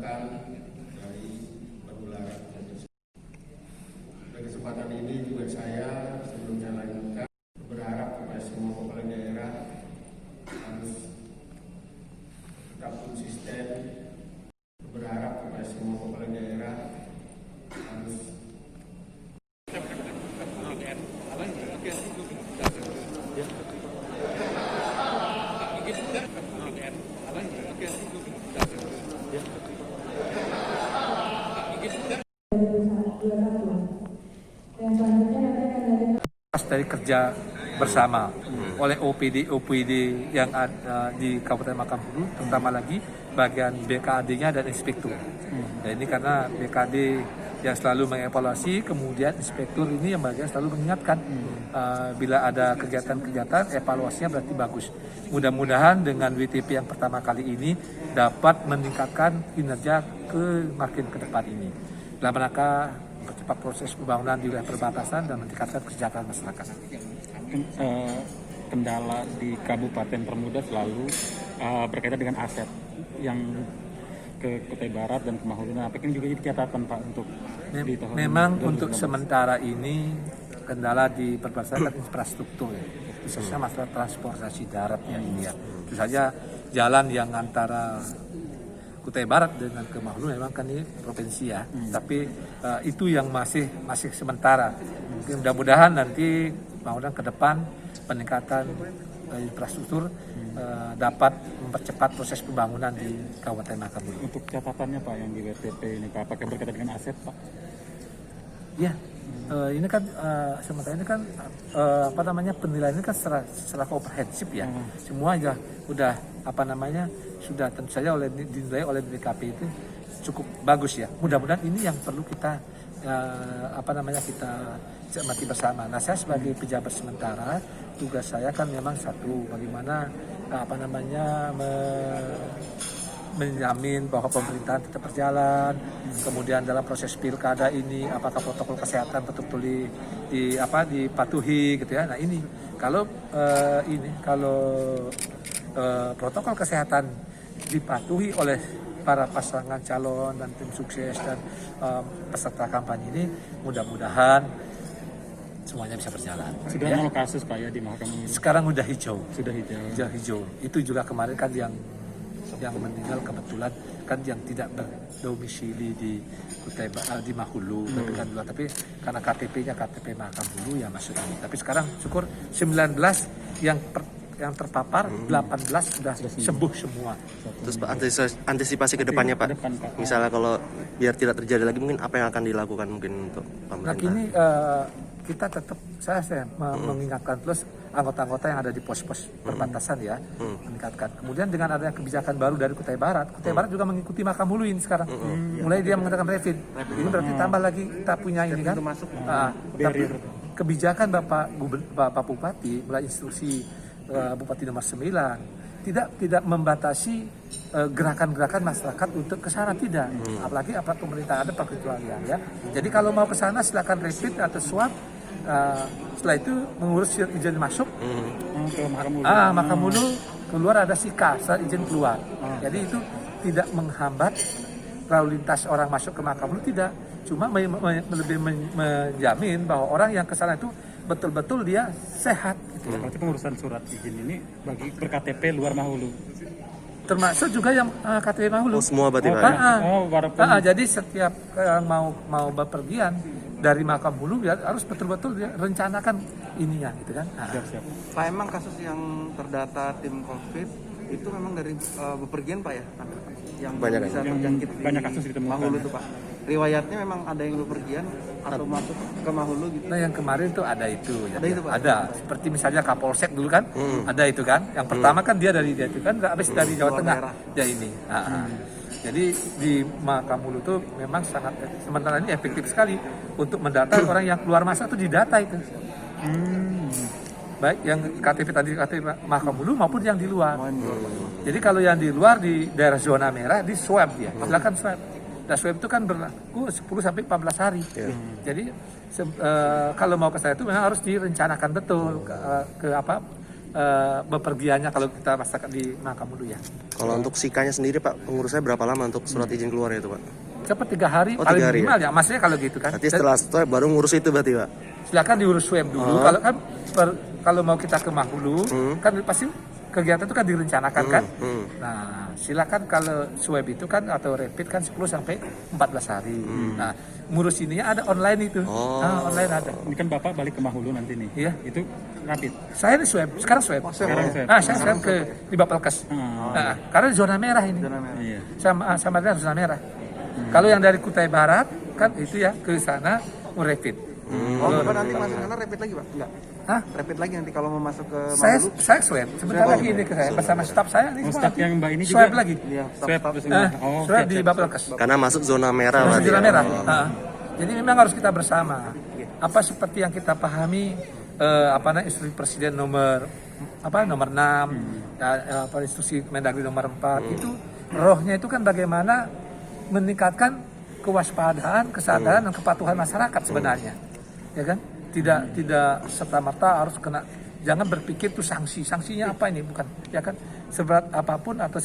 menyelamatkan dari pergularan tersebut. Pada kesempatan ini juga saya sebelum saya lanjutkan berharap kepada semua kepala daerah harus tetap konsisten. Berharap kepada semua kepala daerah harus dari kerja bersama oleh OPD yang ada di Kabupaten Makampuru, terutama lagi bagian BKD-nya dan inspektur. Nah, ini karena BKD yang selalu mengevaluasi, kemudian inspektur ini yang bagian selalu mengingatkan bila ada kegiatan-kegiatan, evaluasinya berarti bagus. Mudah-mudahan dengan WTP yang pertama kali ini dapat meningkatkan kinerja makin ke depan ini dalam rangka mempercepat proses pembangunan di wilayah perbatasan dan meningkatkan kesejahteraan masyarakat. Kendala di Kabupaten Permuda selalu berkaitan dengan aset yang ke Kutai Barat dan ke Mahulu. Nah, apa yang juga jadi catatan Pak untuk di tahun memang untuk sementara ini kendala di perbatasan infrastruktur, khususnya masalah transportasi daratnya ini ya. Itu saja jalan yang antara Kutai Barat dengan ke Mahulu memang kan ini provinsi ya, tapi itu yang masih sementara. Mudah-mudahan nanti bangunan ke depan peningkatan infrastruktur dapat mempercepat proses pembangunan di Kabupaten Makampuru. Untuk catatannya Pak yang di WTP ini Pak, apakah berkaitan dengan aset Pak? Ya, ini kan sementara ini kan penilaian ini kan secara komprehensif ya. Semua aja udah sudah tentu saja dinilai oleh BKP itu cukup bagus ya. Mudah-mudahan ini yang perlu kita kita cermati bersama. Nah, saya sebagai pejabat sementara, tugas saya kan memang satu, bagaimana menjamin bahwa pemerintahan tetap berjalan. Kemudian dalam proses pilkada ini apakah protokol kesehatan betul-betul dipatuhi gitu ya. Nah, ini kalau protokol kesehatan dipatuhi oleh para pasangan calon dan tim sukses dan peserta kampanye ini, mudah-mudahan semuanya bisa berjalan. Sudah nol kasus Pak ya di Mahkamah ini? Sekarang udah hijau. Sudah hijau. Itu juga kemarin kan yang meninggal kebetulan kan yang tidak berdomisili di Kutai di Mahulu, tapi karena KTP-nya KTP Makampuru ya masuk ini. Tapi sekarang syukur 19 yang terpapar 18 sudah sembuh semua. Terus Pak, antisipasi ke depannya Pak, misalnya kalau biar tidak terjadi lagi mungkin apa yang akan dilakukan mungkin untuk pemerintah? Nah, kini kita tetap saya mengingatkan terus anggota-anggota yang ada di pos-pos perbatasan ya, meningkatkan. Kemudian dengan adanya kebijakan baru dari Kutai Barat juga mengikuti Makampuru ini sekarang. Mulai dia mengatakan rapid. Ini berarti tambah lagi kita punya ini kan. Tapi kebijakan Bapak Bupati mulai instruksi Bupati nomor 9 tidak membatasi gerakan-gerakan masyarakat untuk ke sana, tidak. Apalagi aparat pemerintah ada perkecualian ya. Jadi kalau mau ke sana silakan rapid atau swab. Setelah itu mengurus izin masuk ke Makampuru. Makampuru keluar ada SIKA, surat izin keluar. Jadi itu tidak menghambat lalu lintas orang masuk ke Makampuru, tidak. Cuma lebih menjamin bahwa orang yang ke sana itu betul-betul dia sehat. Berarti pengurusan surat izin ini bagi ber-KTP luar Mahulu? Termasuk juga yang KTP Mahulu. Semua berarti Pak? Jadi setiap yang mau bepergian dari Makampuru ya harus betul-betul dia rencanakan ininya gitu kan. Siap. Pak, emang kasus yang terdata tim COVID itu memang dari bepergian Pak ya? Yang banyak bisa terjangkit banyak kasus di ditemukan Mahulu itu Pak. Riwayatnya memang ada yang bepergian atau masuk ke Mahulu gitu. Nah, yang kemarin tuh ada itu. Ada itu Pak? Ada. Seperti misalnya Kapolsek dulu kan, ada itu kan. Yang pertama kan dia itu kan habis dari Jawa Tengah. Ya ini. Jadi di Makampuru tuh memang sangat sementara ini efektif sekali untuk mendata orang yang keluar masuk itu didata itu. Baik yang KTP Makampuru maupun yang di luar. Jadi kalau yang di luar di daerah zona merah di swab dia. Silakan swab. Dan swab itu kan berlaku 10 sampai 14 hari. Jadi kalau mau ke sana itu memang harus direncanakan betul bepergiannya kalau kita masyarakat di Makamulu ya. Kalau untuk sikanya sendiri Pak, pengurusnya berapa lama untuk surat izin keluarnya itu Pak? Cepat 3 hari, Oh, paling 3 hari minimal ya. Maksudnya kalau gitu kan. Berarti setelah swab baru ngurus itu berarti Pak? Silakan diurus swab dulu. Kalau kan kalau mau kita ke Mahulu, kan pasti kegiatan itu kan direncanakan kan. Nah, silakan kalau swab itu kan atau rapid kan 10 sampai 14 hari. Nah, ngurus ininya ada online itu. Nah, online ada. Ini kan Bapak balik ke Mahulu nanti nih. Iya. Itu rapid. Saya ini swab, sekarang swab. Sekarang swab. Nah, saya swab di Bapelkes. Nah, karena zona merah ini. Iya. Sama dengan zona merah. Kalau yang dari Kutai Barat kan itu ya ke sana mau rapid. Oh, Bapak nanti masuk sana rapid lagi, Pak? Enggak. Hah? Rapid lagi nanti kalau mau masuk ke Saya Mahulu. swab. Sebentar lagi ini ke saya bersama staf saya ini Oh, semua staf nanti yang Mbak ini swab juga? lagi. Iya, Swab terus Oh, Swab oke. di Bapelkes. Karena masuk zona merah Masuk berarti zona ya? merah. Jadi memang harus kita bersama. Apa seperti yang kita pahami instruksi presiden nomor 6 instruksi Mendagri nomor 4 itu rohnya itu kan bagaimana meningkatkan kewaspadaan, kesadaran dan kepatuhan masyarakat sebenarnya. Ya kan? Tidak serta-merta harus kena, jangan berpikir tuh sanksinya apa ini, bukan, ya kan? Seberat apapun atau